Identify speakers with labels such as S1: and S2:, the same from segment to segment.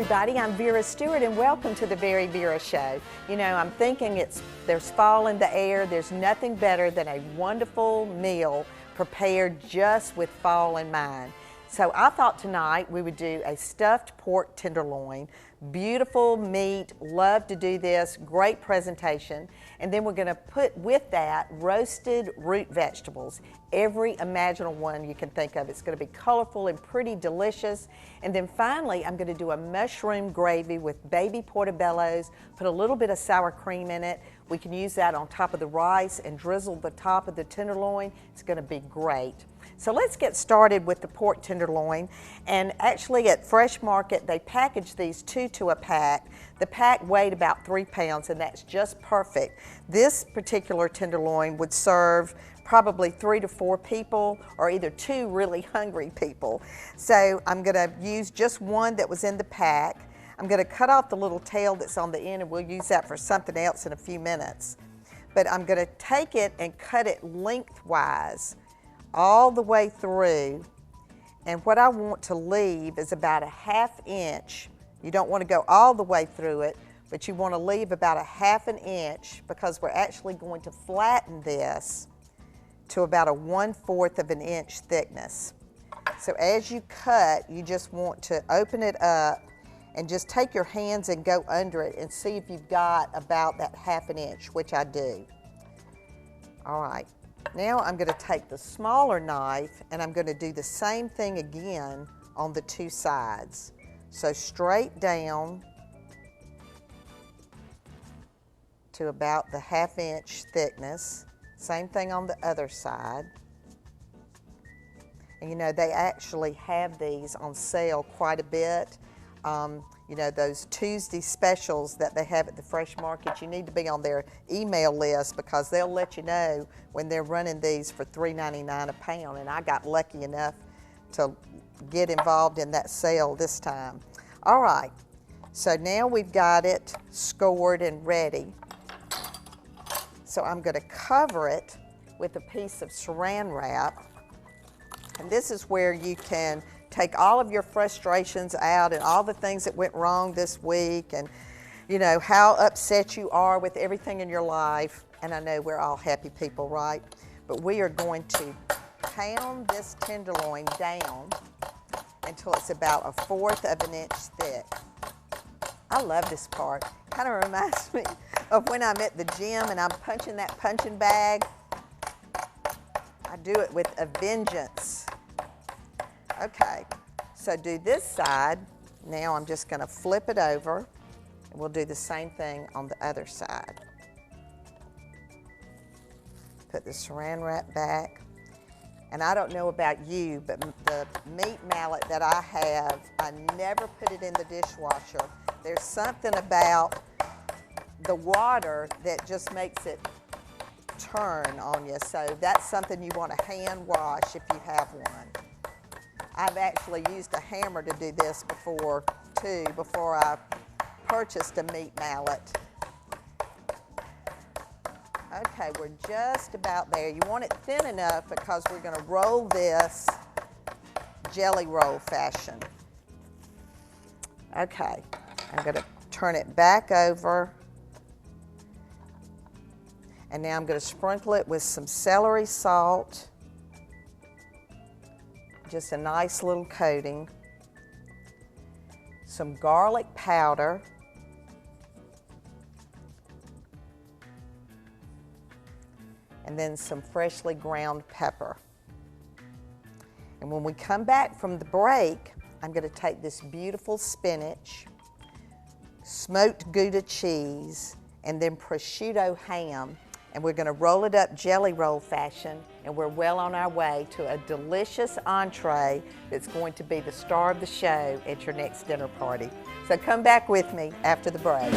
S1: everybody, I'm Vera Stewart and welcome to the VeryVera Show. You know, I'm thinking there's fall in the air. There's nothing better than a wonderful meal prepared just with fall in mind. So I thought tonight we would do a stuffed pork tenderloin. Beautiful meat, love to do this, great presentation. And then we're gonna put with that roasted root vegetables, every imaginable one you can think of. It's gonna be colorful and pretty delicious. And then finally, I'm gonna do a mushroom gravy with baby portobellos, put a little bit of sour cream in it. We can use that on top of the rice and drizzle the top of the tenderloin. It's gonna be great. So let's get started with the pork tenderloin. And actually at Fresh Market, they package these 2 to a pack. The pack weighed about 3 pounds, and that's just perfect. This particular tenderloin would serve probably 3 to 4 people, or either 2 really hungry people. So I'm gonna use just one that was in the pack. I'm gonna cut off the little tail that's on the end, and we'll use that for something else in a few minutes. But I'm gonna take it and cut it lengthwise all the way through, and what I want to leave is about a 1/2 inch. You don't want to go all the way through it, but you want to leave about a 1/2 inch because we're actually going to flatten this to about a 1/4 of an inch thickness. So as you cut, you just want to open it up and just take your hands and go under it and see if you've got about that 1/2 inch, which I do. All right. Now I'm going to take the smaller knife and I'm going to do the same thing again on the 2 sides. So straight down to about the 1/2 inch thickness. Same thing on the other side. And you know, they actually have these on sale quite a bit. You know, those Tuesday specials that they have at the Fresh Market, you need to be on their email list because they'll let you know when they're running these for $3.99 a pound. And I got lucky enough to get involved in that sale this time. All right, so now we've got it scored and ready. So I'm gonna cover it with a piece of saran wrap. And this is where you can take all of your frustrations out and all the things that went wrong this week and, you know, how upset you are with everything in your life. And I know we're all happy people, right? But we are going to pound this tenderloin down until it's about a 1/4 of an inch thick. I love this part. Kind of reminds me of when I'm at the gym and I'm punching that punching bag. I do it with a vengeance. Okay, so do this side. Now I'm just gonna flip it over and we'll do the same thing on the other side. Put the saran wrap back. And I don't know about you, but the meat mallet that I have, I never put it in the dishwasher. There's something about the water that just makes it turn on you. So that's something you want to hand wash if you have one. I've actually used a hammer to do this before too, before I purchased a meat mallet. Okay, we're just about there. You want it thin enough because we're gonna roll this jelly roll fashion. Okay, I'm gonna turn it back over. And now I'm gonna sprinkle it with some celery salt. Just a nice little coating. Some garlic powder. And then some freshly ground pepper. And when we come back from the break, I'm going to take this beautiful spinach, smoked Gouda cheese, and then prosciutto ham, and we're going to roll it up jelly roll fashion, and we're well on our way to a delicious entree that's going to be the star of the show at your next dinner party. So come back with me after the break.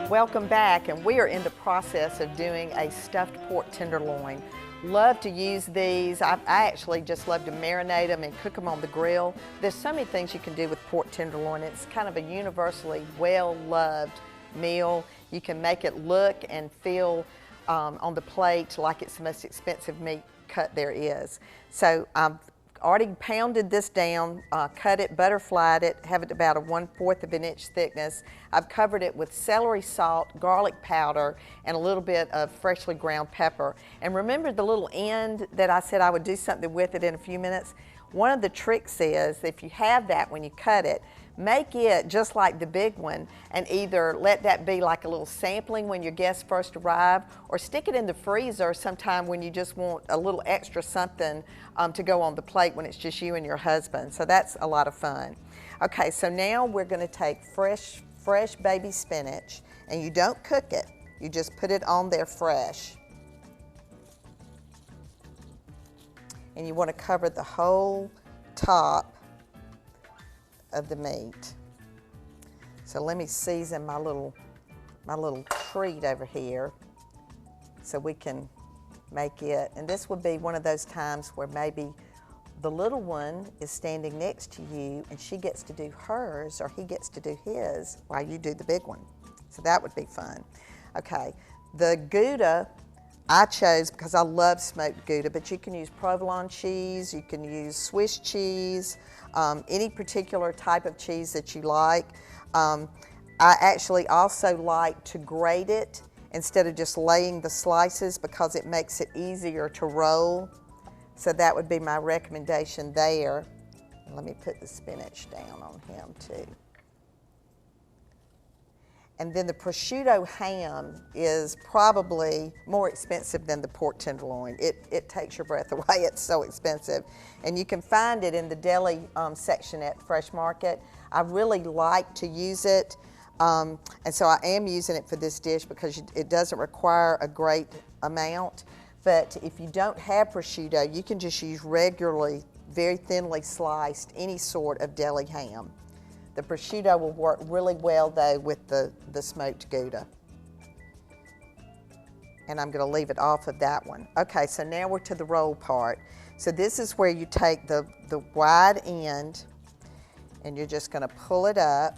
S1: Welcome back, and we are in the process of doing a stuffed pork tenderloin. Love to use these. I actually just love to marinate them and cook them on the grill. There's so many things you can do with pork tenderloin. It's kind of a universally well-loved meal. You can make it look and feel on the plate like it's the most expensive meat cut there is. So I've already pounded this down, cut it, butterflied it, have it about a 1/4 of an inch thickness. I've covered it with celery salt, garlic powder, and a little bit of freshly ground pepper. And remember the little end that I said I would do something with it in a few minutes? One of the tricks is, if you have that when you cut it, make it just like the big one and either let that be like a little sampling when your guests first arrive, or stick it in the freezer sometime when you just want a little extra something to go on the plate when it's just you and your husband. So that's a lot of fun. Okay, so now we're going to take fresh baby spinach, and you don't cook it, you just put it on there fresh. And you want to cover the whole top of the meat. So let me season my little treat over here so we can make it. And this would be one of those times where maybe the little one is standing next to you and she gets to do hers or he gets to do his while you do the big one. So that would be fun. Okay, the Gouda I chose because I love smoked Gouda, but you can use provolone cheese, you can use Swiss cheese, any particular type of cheese that you like. I actually also like to grate it instead of just laying the slices because it makes it easier to roll. So that would be my recommendation there. Let me put the spinach down on him too. And then the prosciutto ham is probably more expensive than the pork tenderloin. It takes your breath away, it's so expensive. And you can find it in the deli section at Fresh Market. I really like to use it, and so I am using it for this dish because it doesn't require a great amount. But if you don't have prosciutto, you can just use regularly, very thinly sliced, any sort of deli ham. The prosciutto will work really well though with the smoked Gouda. And I'm going to leave it off of that one. Okay, so now we're to the roll part. So this is where you take the wide end and you're just going to pull it up,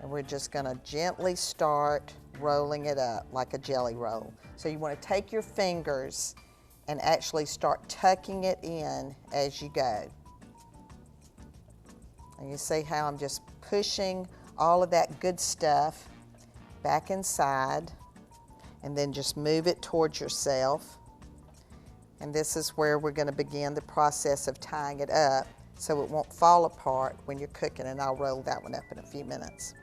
S1: and we're just going to gently start rolling it up like a jelly roll. So you want to take your fingers and actually start tucking it in as you go. And you see how I'm just pushing all of that good stuff back inside, and then just move it towards yourself. And this is where we're going to begin the process of tying it up so it won't fall apart when you're cooking, and I'll roll that one up in a few minutes.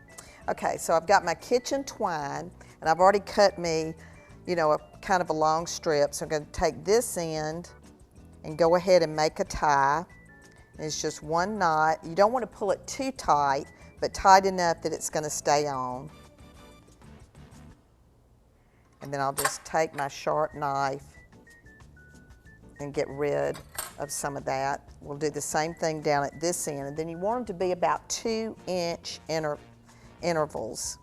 S1: Okay, so I've got my kitchen twine, and I've already cut me, you know, a kind of a long strip. So I'm going to take this end and go ahead and make a tie. It's just one knot. You don't want to pull it too tight, but tight enough that it's going to stay on. And then I'll just take my sharp knife and get rid of some of that. We'll do the same thing down at this end, and then you want them to be about 2-inch intervals.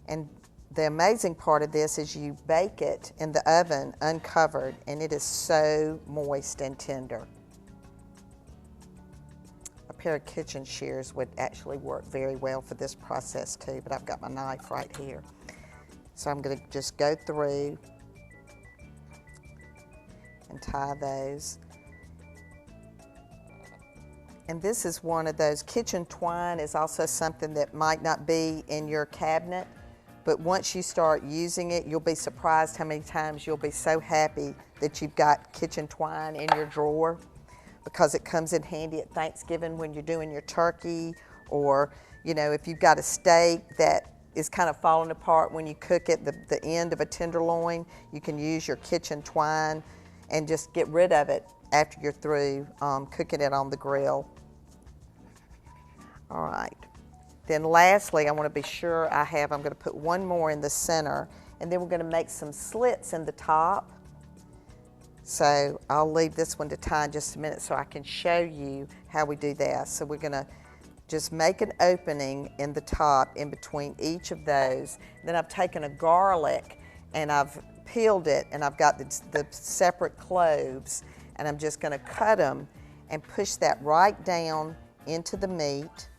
S1: And the amazing part of this is you bake it in the oven uncovered, and it is so moist and tender. A pair of kitchen shears would actually work very well for this process too, but I've got my knife right here. So I'm going to just go through and tie those. And this is one of those, kitchen twine is also something that might not be in your cabinet, but once you start using it, you'll be surprised how many times you'll be so happy that you've got kitchen twine in your drawer, because it comes in handy at Thanksgiving when you're doing your turkey, or, you know, if you've got a steak that is kind of falling apart when you cook it, the end of a tenderloin, you can use your kitchen twine and just get rid of it after you're through cooking it on the grill. All right. Then lastly, I want to be sure I'm going to put one more in the center, and then we're going to make some slits in the top. So I'll leave this one to tie in just a minute so I can show you how we do that. So we're going to just make an opening in the top in between each of those. Then I've taken a garlic and I've peeled it, and I've got the separate cloves, and I'm just going to cut them and push that right down into the meat.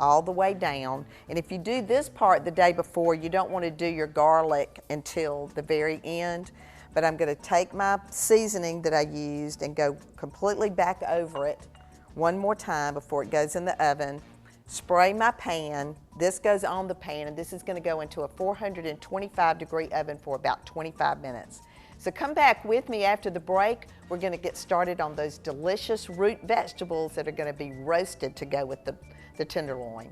S1: all the way down. And if you do this part the day before, you don't want to do your garlic until the very end. But I'm going to take my seasoning that I used and go completely back over it one more time before it goes in the oven. Spray my pan. This goes on the pan, and this is going to go into a 425-degree oven for about 25 minutes. So come back with me after the break. We're going to get started on those delicious root vegetables that are going to be roasted to go with the tenderloin.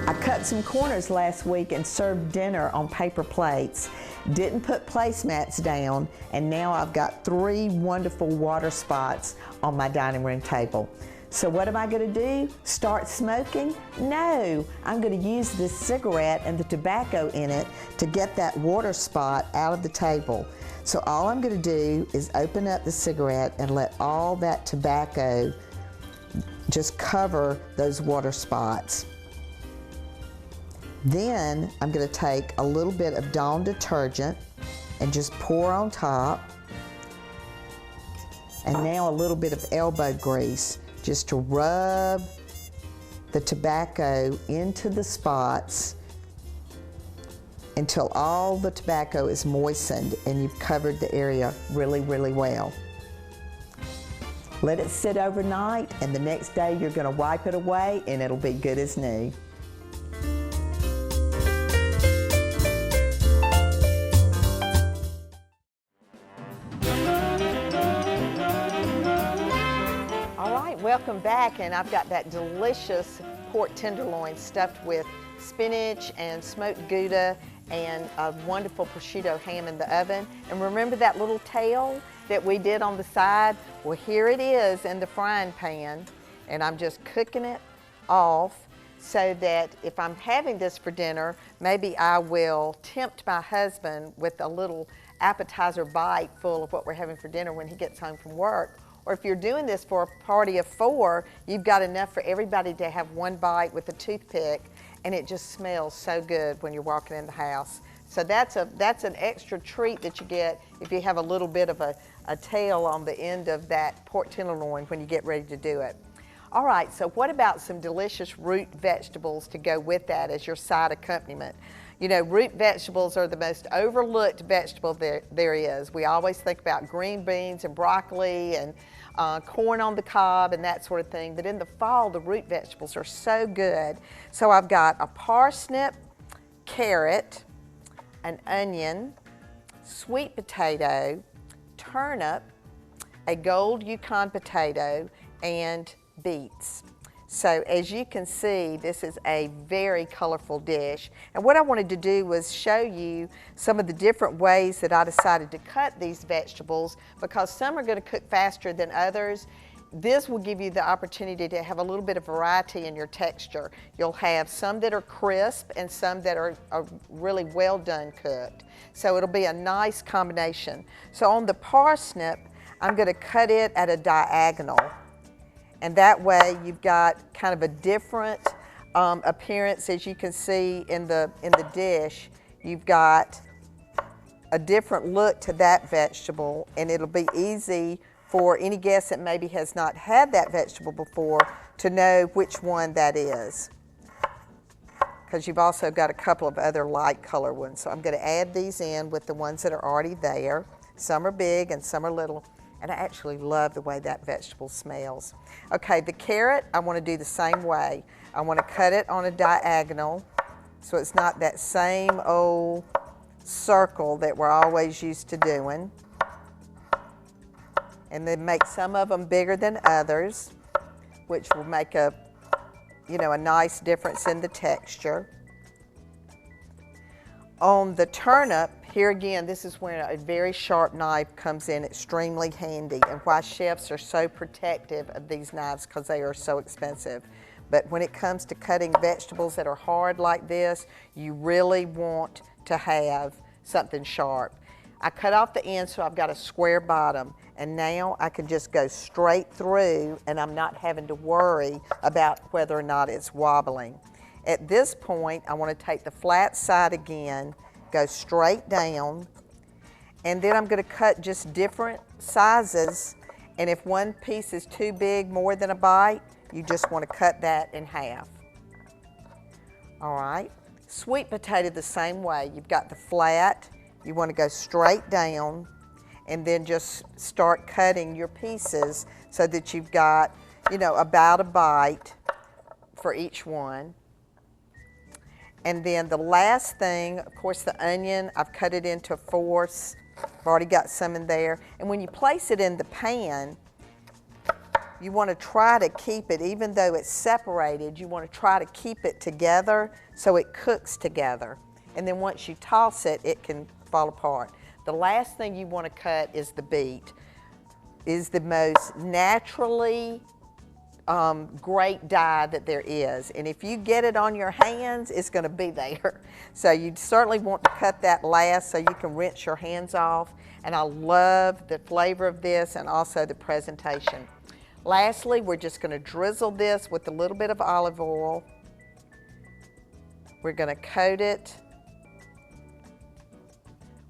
S1: I cut some corners last week and served dinner on paper plates. Didn't put placemats down, and now I've got 3 wonderful water spots on my dining room table. So what am I going to do? Start smoking? No, I'm going to use this cigarette and the tobacco in it to get that water spot out of the table. So all I'm going to do is open up the cigarette and let all that tobacco just cover those water spots. Then I'm going to take a little bit of Dawn detergent and just pour on top. And now a little bit of elbow grease just to rub the tobacco into the spots until all the tobacco is moistened and you've covered the area really, really well. Let it sit overnight, and the next day you're going to wipe it away and it'll be good as new. Welcome back, and I've got that delicious pork tenderloin stuffed with spinach and smoked Gouda and a wonderful prosciutto ham in the oven. And remember that little tail that we did on the side? Well, here it is in the frying pan, and I'm just cooking it off so that if I'm having this for dinner, maybe I will tempt my husband with a little appetizer bite full of what we're having for dinner when he gets home from work. Or if you're doing this for a party of 4, you've got enough for everybody to have one bite with a toothpick, and it just smells so good when you're walking in the house. So that's an extra treat that you get if you have a little bit of a tail on the end of that pork tenderloin when you get ready to do it. All right, so what about some delicious root vegetables to go with that as your side accompaniment? You know, root vegetables are the most overlooked vegetable there is. We always think about green beans and broccoli and corn on the cob and that sort of thing. But in the fall, the root vegetables are so good. So I've got a parsnip, carrot, an onion, sweet potato, turnip, a gold Yukon potato, and beets. So as you can see, this is a very colorful dish. And what I wanted to do was show you some of the different ways that I decided to cut these vegetables, because some are going to cook faster than others. This will give you the opportunity to have a little bit of variety in your texture. You'll have some that are crisp and some that are really well done cooked. So it'll be a nice combination. So on the parsnip, I'm going to cut it at a diagonal. And that way you've got kind of a different appearance. As you can see in the dish, you've got a different look to that vegetable, and it'll be easy for any guest that maybe has not had that vegetable before to know which one that is, because you've also got a couple of other light color ones. So I'm going to add these in with the ones that are already there. Some are big and some are little. And I actually love the way that vegetable smells. Okay, the carrot, I want to do the same way. I want to cut it on a diagonal so it's not that same old circle that we're always used to doing. And then make some of them bigger than others, which will make a nice difference in the texture. On the turnip, here again, this is where a very sharp knife comes in extremely handy, and why chefs are so protective of these knives, because they are so expensive. But when it comes to cutting vegetables that are hard like this, you really want to have something sharp. I cut off the end so I've got a square bottom, and now I can just go straight through and I'm not having to worry about whether or not it's wobbling. At this point, I want to take the flat side again, go straight down, and then I'm going to cut just different sizes, And if one piece is too big, more than a bite, you just want to cut that in half. All right. Sweet potato the same way. You've got the flat, you want to go straight down, and then just start cutting your pieces so that you've got, you know, about a bite for each one. And then the last thing, of course, the onion, I've cut it into fourths. I've already got some in there. And when you place it in the pan, you want to try to keep it, even though it's separated, you want to try to keep it together so it cooks together. And then once you toss it, it can fall apart. The last thing you want to cut is the beet. Is the most naturally great dye that there is. And if you get it on your hands, it's going to be there. So you certainly want to cut that last so you can rinse your hands off. And I love the flavor of this and also the presentation. Lastly, we're just going to drizzle this with a little bit of olive oil. We're going to coat it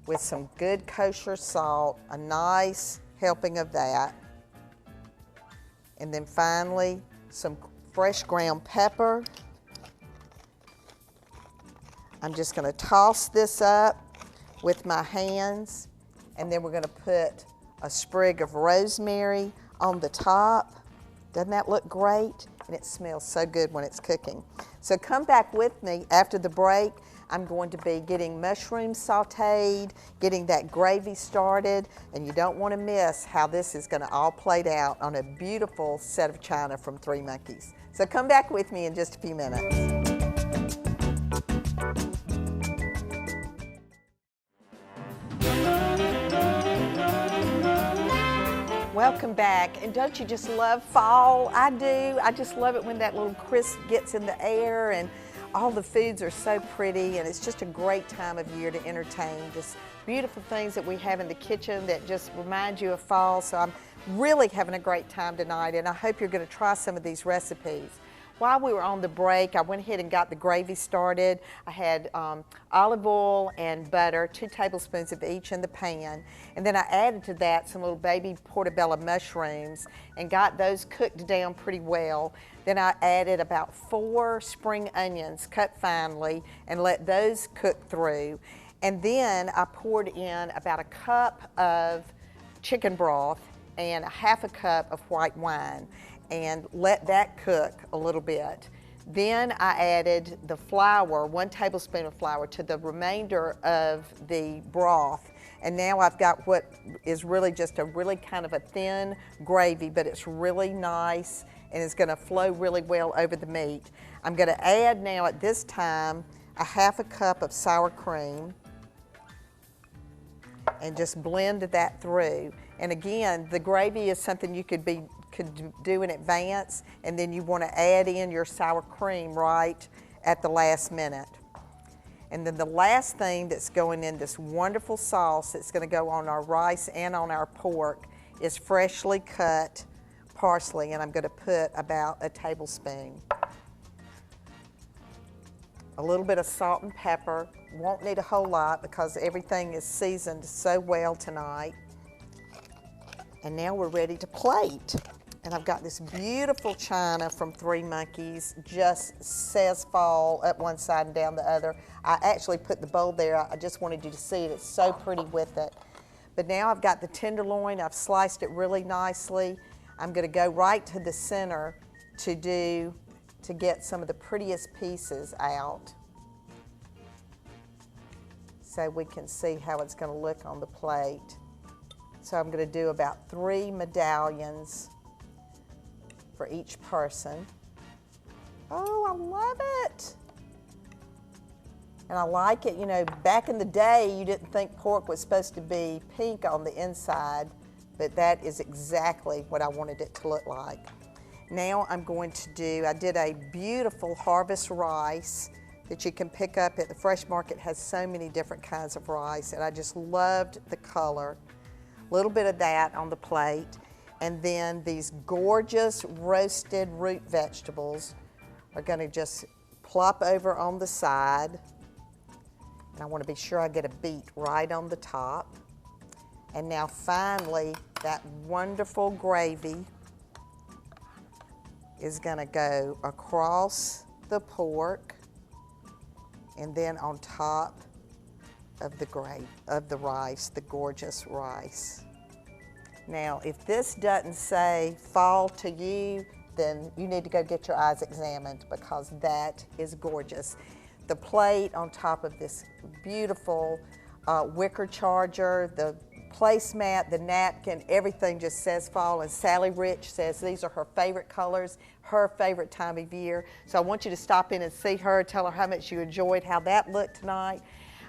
S1: with some good kosher salt, a nice helping of that. And then finally, some fresh ground pepper. I'm just going to toss this up with my hands, and then we're going to put a sprig of rosemary on the top. Doesn't that look great? And it smells so good when it's cooking. So come back with me after the break. I'm going to be getting mushrooms sauteed, getting that gravy started, and you don't want to miss how this is going to all play out on a beautiful set of china from Three Monkeys. So come back with me in just a few minutes. Welcome back, and don't you just love fall? I do. I just love it when that little crisp gets in the air and all the foods are so pretty, and it's just a great time of year to entertain. Just beautiful things that we have in the kitchen that just remind you of fall. So I'm really having a great time tonight, and I hope you're going to try some of these recipes. While we were on the break, I went ahead and got the gravy started. I had olive oil and butter, 2 tablespoons of each in the pan. And then I added to that some little baby portobello mushrooms and got those cooked down pretty well. Then I added about 4 spring onions cut finely and let those cook through. And then I poured in about a cup of chicken broth and a half a cup of white wine, and let that cook a little bit. Then I added the flour, 1 tablespoon of flour, to the remainder of the broth. And now I've got what is really just a really kind of a thin gravy, but it's really nice and it's gonna flow really well over the meat. I'm gonna add now at this time a half a cup of sour cream and just blend that through. And again, the gravy is something you could do in advance, and then you want to add in your sour cream right at the last minute. And then the last thing that's going in this wonderful sauce that's going to go on our rice and on our pork is freshly cut parsley, and I'm going to put about a tablespoon. A little bit of salt and pepper. Won't need a whole lot because everything is seasoned so well tonight. And now we're ready to plate. And I've got this beautiful china from Three Monkeys, just says fall up one side and down the other. I actually put the bowl there. I just wanted you to see it. It's so pretty with it. But now I've got the tenderloin. I've sliced it really nicely. I'm going to go right to the center to get some of the prettiest pieces out, so we can see how it's going to look on the plate. So I'm going to do about 3 medallions for each person. Oh, I love it. And I like it. You know, back in the day, you didn't think pork was supposed to be pink on the inside, but that is exactly what I wanted it to look like. Now I'm going to do, I did a beautiful harvest rice that you can pick up at the Fresh Market. Has so many different kinds of rice, and I just loved the color. A little bit of that on the plate, and then these gorgeous roasted root vegetables are going to just plop over on the side, and I want to be sure I get a beet right on the top. And now finally, that wonderful gravy is gonna go across the pork and then on top of the rice, the gorgeous rice. Now, if this doesn't say fall to you, then you need to go get your eyes examined, because that is gorgeous. The plate on top of this beautiful wicker charger, the placemat, the napkin, everything just says fall. And Sally Rich says these are her favorite colors, her favorite time of year. So I want you to stop in and see her, tell her how much you enjoyed how that looked tonight.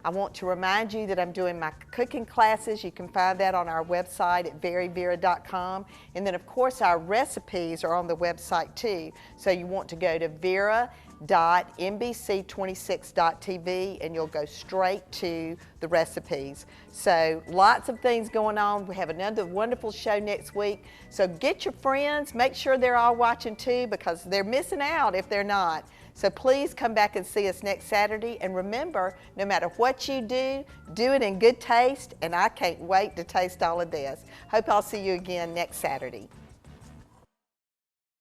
S1: I want to remind you that I'm doing my cooking classes. You can find that on our website at VeryVera.com. And then of course our recipes are on the website too. So you want to go to vera.nbc26.tv and you'll go straight to the recipes. So lots of things going on. We have another wonderful show next week. So get your friends, make sure they're all watching too, because they're missing out if they're not. So please come back and see us next Saturday. And remember, no matter what you do it in good taste. And I can't wait to taste all of this. Hope I'll see you again next Saturday.